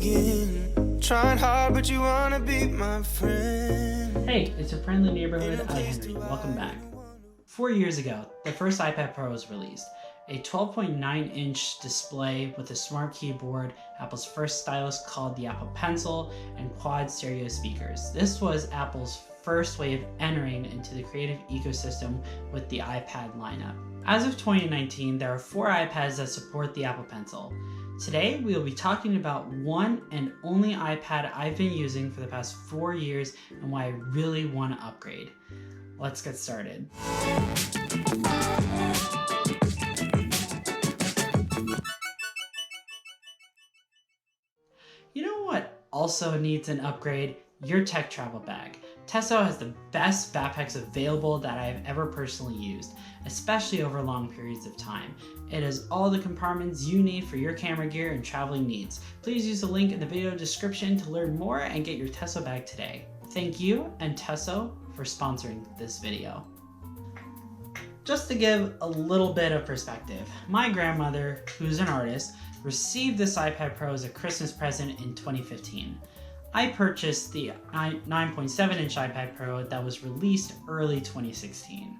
again. Trying hard, but you wanna be my friend. Hey, it's your friendly neighborhood, I Henry. Welcome back. 4 years ago, the first iPad Pro was released. A 12.9-inch display with a smart keyboard, Apple's first stylus called the Apple Pencil, and quad stereo speakers. This was Apple's first way of entering into the creative ecosystem with the iPad lineup. As of 2019, there are 4 iPads that support the Apple Pencil. Today, we will be talking about one and only iPad I've been using for the past 4 years and why I really want to upgrade. Let's get started. You know what also needs an upgrade? Your tech travel bag. Tesso has the best backpacks available that I have ever personally used, especially over long periods of time. It has all the compartments you need for your camera gear and traveling needs. Please use the link in the video description to learn more and get your Tesso bag today. Thank you and Tesso for sponsoring this video. Just to give a little bit of perspective, my grandmother, who's an artist, received this iPad Pro as a Christmas present in 2015. I purchased the 9.7-inch iPad Pro that was released early 2016.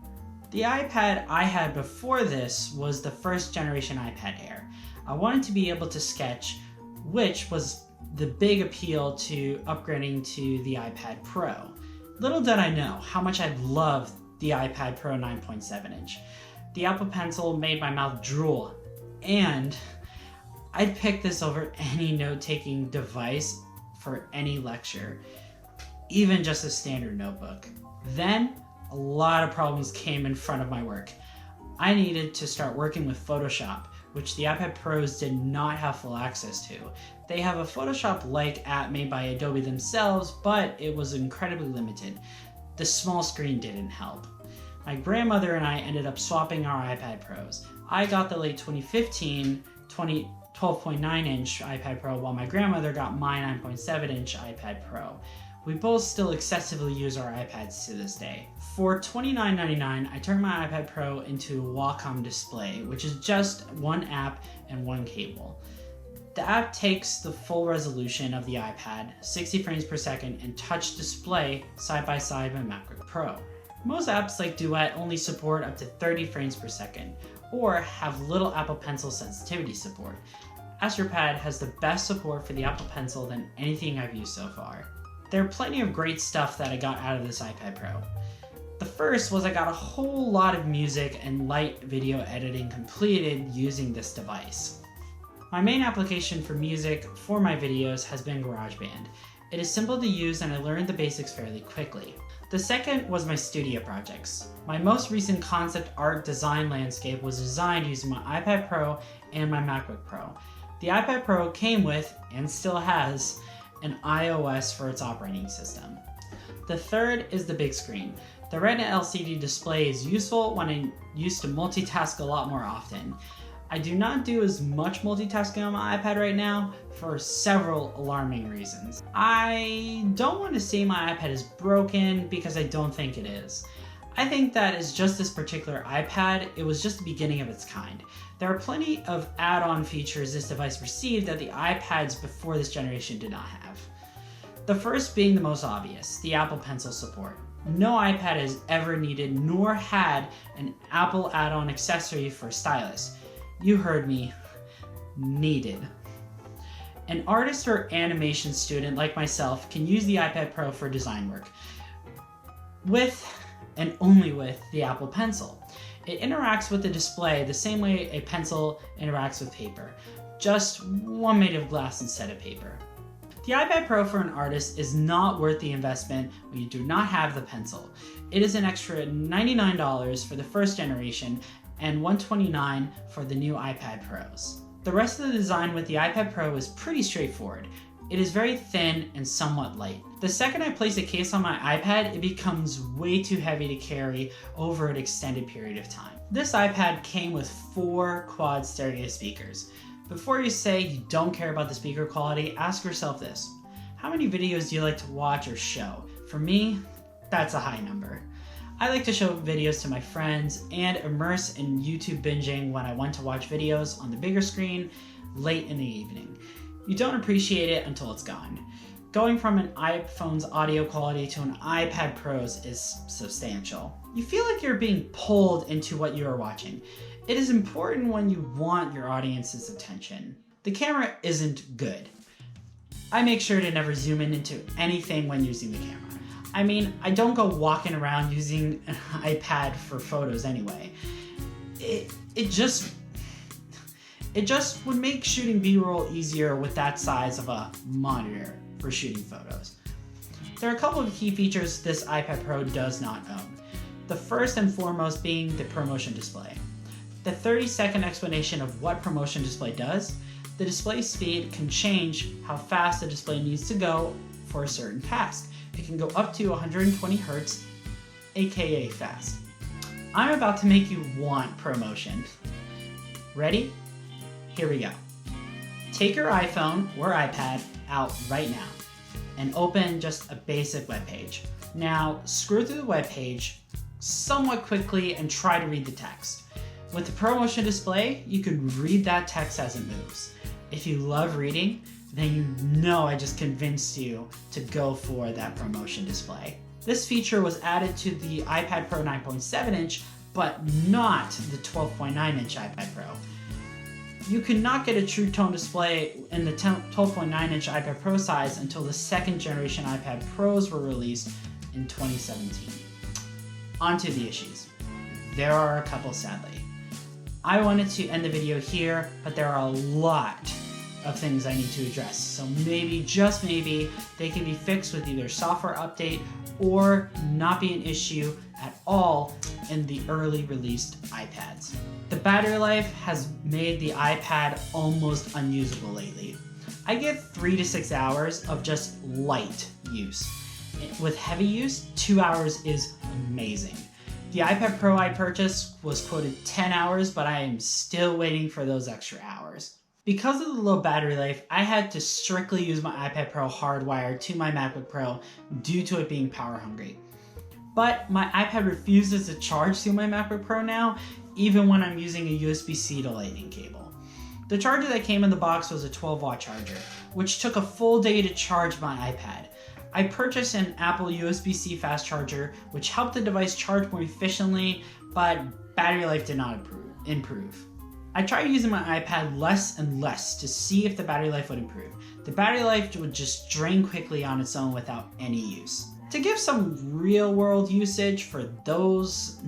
The iPad I had before this was the first generation iPad Air. I wanted to be able to sketch, which was the big appeal to upgrading to the iPad Pro. Little did I know how much I loved the iPad Pro 9.7-inch. The Apple Pencil made my mouth drool, and I'd pick this over any note-taking device for any lecture, even just a standard notebook. Then, a lot of problems came in front of my work. I needed to start working with Photoshop, which the iPad Pros did not have full access to. They have a Photoshop-like app made by Adobe themselves, but it was incredibly limited. The small screen didn't help. My grandmother and I ended up swapping our iPad Pros. I got the late 2015 12.9-inch iPad Pro, while my grandmother got my 9.7-inch iPad Pro. We both still excessively use our iPads to this day. For $29.99, I turned my iPad Pro into a Wacom display, which is just one app and one cable. The app takes the full resolution of the iPad, 60 frames per second, and touch display side by side with MacBook Pro. Most apps like Duet only support up to 30 frames per second, or have little Apple Pencil sensitivity support. AstroPad has the best support for the Apple Pencil than anything I've used so far. There are plenty of great stuff that I got out of this iPad Pro. The first was I got a whole lot of music and light video editing completed using this device. My main application for music for my videos has been GarageBand. It is simple to use and I learned the basics fairly quickly. The second was my studio projects. My most recent concept art design landscape was designed using my iPad Pro and my MacBook Pro. The iPad Pro came with, and still has, an iOS for its operating system. The third is the big screen. The Retina LCD display is useful when I'm used to multitask a lot more often. I do not do as much multitasking on my iPad right now for several alarming reasons. I don't want to say my iPad is broken because I don't think it is. I think that is just this particular iPad, it was just the beginning of its kind. There are plenty of add-on features this device received that the iPads before this generation did not have. The first being the most obvious, the Apple Pencil support. No iPad has ever needed nor had an Apple add-on accessory for a stylus. You heard me, needed. An artist or animation student like myself can use the iPad Pro for design work, with and only with the Apple Pencil. It interacts with the display the same way a pencil interacts with paper, just one made of glass instead of paper. The iPad Pro for an artist is not worth the investment when you do not have the pencil. It is an extra $99 for the first generation and $129 for the new iPad Pros. The rest of the design with the iPad Pro is pretty straightforward. It is very thin and somewhat light. The second I place a case on my iPad, it becomes way too heavy to carry over an extended period of time. This iPad came with 4 quad stereo speakers. Before you say you don't care about the speaker quality, ask yourself this: how many videos do you like to watch or show? For me, that's a high number. I like to show videos to my friends and immerse in YouTube binging when I want to watch videos on the bigger screen late in the evening. You don't appreciate it until it's gone. Going from an iPhone's audio quality to an iPad Pro's is substantial. You feel like you're being pulled into what you are watching. It is important when you want your audience's attention. The camera isn't good. I make sure to never zoom in into anything when using the camera. I mean, I don't go walking around using an iPad for photos anyway. It just would make shooting B-roll easier with that size of a monitor for shooting photos. There are a couple of key features this iPad Pro does not own. The first and foremost being the ProMotion display. The 30-second explanation of what ProMotion display does. The display speed can change how fast the display needs to go for a certain task. It can go up to 120 Hz, aka fast. I'm about to make you want ProMotion. Ready? Here we go. Take your iPhone or iPad out right now and open just a basic web page. Now scroll through the web page somewhat quickly and try to read the text. With the ProMotion display, you can read that text as it moves. If you love reading, then you know I just convinced you to go for that ProMotion display. This feature was added to the iPad Pro 9.7-inch, but not the 12.9-inch iPad Pro. You could not get a True Tone display in the 12.9-inch iPad Pro size until the second generation iPad Pros were released in 2017. On to the issues. There are a couple, sadly. I wanted to end the video here, but there are a lot of things I need to address. So maybe, just maybe, they can be fixed with either software update or not be an issue at all in the early released iPads. The battery life has made the iPad almost unusable lately. I get 3 to 6 hours of just light use. With heavy use, 2 hours is amazing. The iPad Pro I purchased was quoted 10 hours, but I am still waiting for those extra hours. Because of the low battery life, I had to strictly use my iPad Pro hardwired to my MacBook Pro due to it being power hungry. But my iPad refuses to charge through my MacBook Pro now, even when I'm using a USB-C to Lightning cable. The charger that came in the box was a 12-watt charger, which took a full day to charge my iPad. I purchased an Apple USB-C fast charger, which helped the device charge more efficiently, but battery life did not improve. I tried using my iPad less and less to see if the battery life would improve. The battery life would just drain quickly on its own without any use. To give some real-world usage for those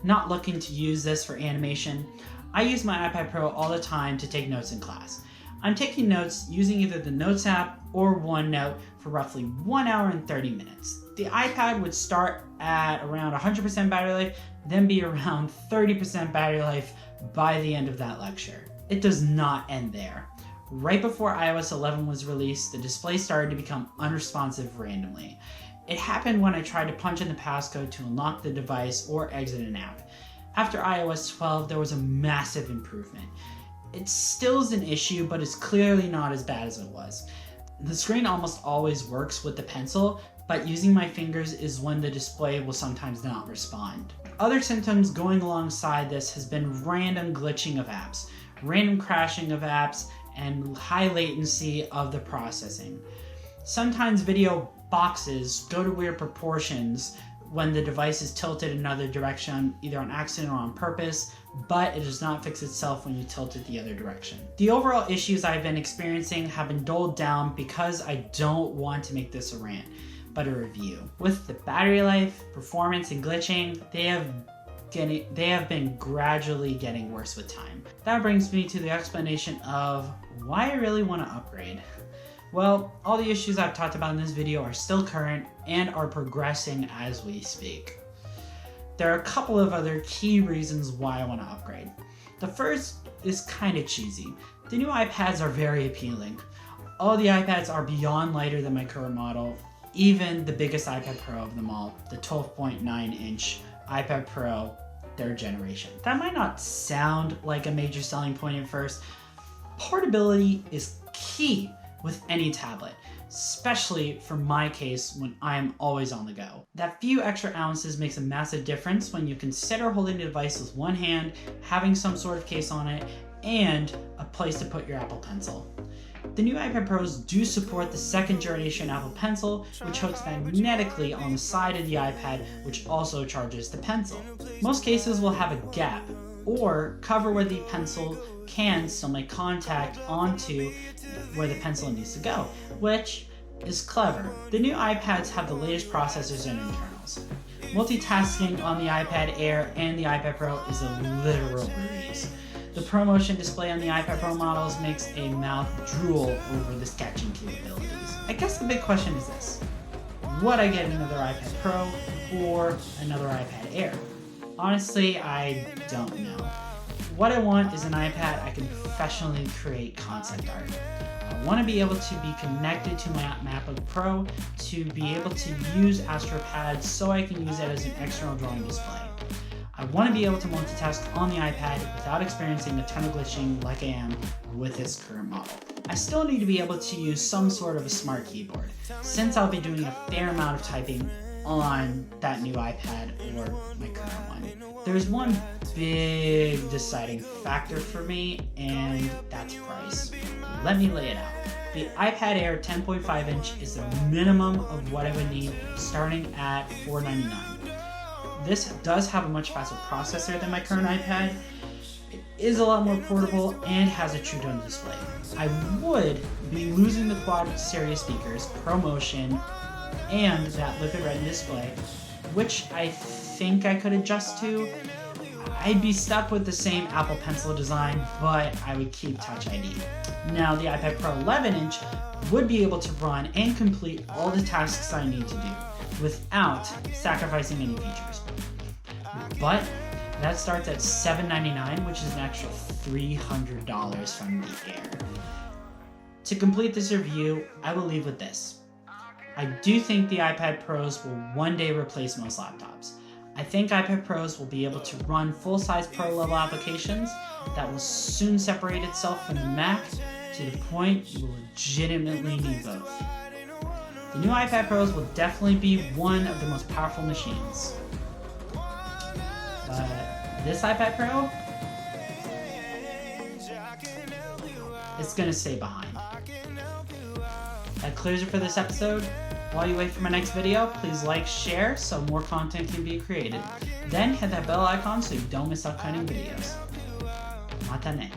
not looking to use this for animation, I use my iPad Pro all the time to take notes in class. I'm taking notes using either the Notes app or OneNote for roughly 1 hour and 30 minutes. The iPad would start at around 100% battery life, then be around 30% battery life by the end of that lecture. It does not end there. Right before iOS 11 was released, the display started to become unresponsive randomly. It happened when I tried to punch in the passcode to unlock the device or exit an app. After iOS 12, there was a massive improvement. It still is an issue, but it's clearly not as bad as it was. The screen almost always works with the pencil, but using my fingers is when the display will sometimes not respond. Other symptoms going alongside this has been random glitching of apps, random crashing of apps, and high latency of the processing. Sometimes video boxes go to weird proportions when the device is tilted in another direction, either on accident or on purpose, but it does not fix itself when you tilt it the other direction. The overall issues I've been experiencing have been doled down because I don't want to make this a rant, but a review. With the battery life, performance, and glitching, they have been gradually getting worse with time. That brings me to the explanation of why I really want to upgrade. Well, all the issues I've talked about in this video are still current and are progressing as we speak. There are a couple of other key reasons why I want to upgrade. The first is kind of cheesy. The new iPads are very appealing. All the iPads are beyond lighter than my current model, even the biggest iPad Pro of them all, the 12.9-inch iPad Pro 3rd generation. That might not sound like a major selling point at first. Portability is key with any tablet, especially for my case when I'm always on the go. That few extra ounces makes a massive difference when you consider holding the device with one hand, having some sort of case on it, and a place to put your Apple Pencil. The new iPad Pros do support the second generation Apple Pencil, which hooks magnetically on the side of the iPad, which also charges the pencil. Most cases will have a gap or cover where the pencil can still make contact onto where the pencil needs to go, which is clever. The new iPads have the latest processors and internals. Multitasking on the iPad Air and the iPad Pro is a literal breeze. The ProMotion display on the iPad Pro models makes a mouth drool over the sketching capabilities. I guess the big question is this: would I get another iPad Pro or another iPad Air? Honestly, I don't know. What I want is an iPad I can professionally create concept art. I want to be able to be connected to my MacBook Pro to be able to use AstroPad so I can use it as an external drawing display. I want to be able to multitask on the iPad without experiencing a ton of glitching like I am with this current model. I still need to be able to use some sort of a smart keyboard, since I'll be doing a fair amount of typing on that new iPad or my current one. There's one big deciding factor for me, and that's price. Let me lay it out. The iPad Air 10.5 inch is the minimum of what I would need, starting at $499. This does have a much faster processor than my current iPad. It is a lot more portable and has a True Tone display. I would be losing the quad stereo speakers, ProMotion, and that Liquid Retina display, which I think I could adjust to. I'd be stuck with the same Apple Pencil design, but I would keep Touch ID. Now, the iPad Pro 11-inch would be able to run and complete all the tasks I need to do without sacrificing any features. But that starts at $799, which is an extra $300 from the Air. To complete this review, I will leave with this. I do think the iPad Pros will one day replace most laptops. I think iPad Pros will be able to run full-size pro-level applications that will soon separate itself from the Mac to the point you will legitimately need both. The new iPad Pros will definitely be one of the most powerful machines. But this iPad Pro, it's gonna stay behind. That clears it for this episode. While you wait for my next video, please like, share, so more content can be created. Then hit that bell icon so you don't miss upcoming videos. Mata ne.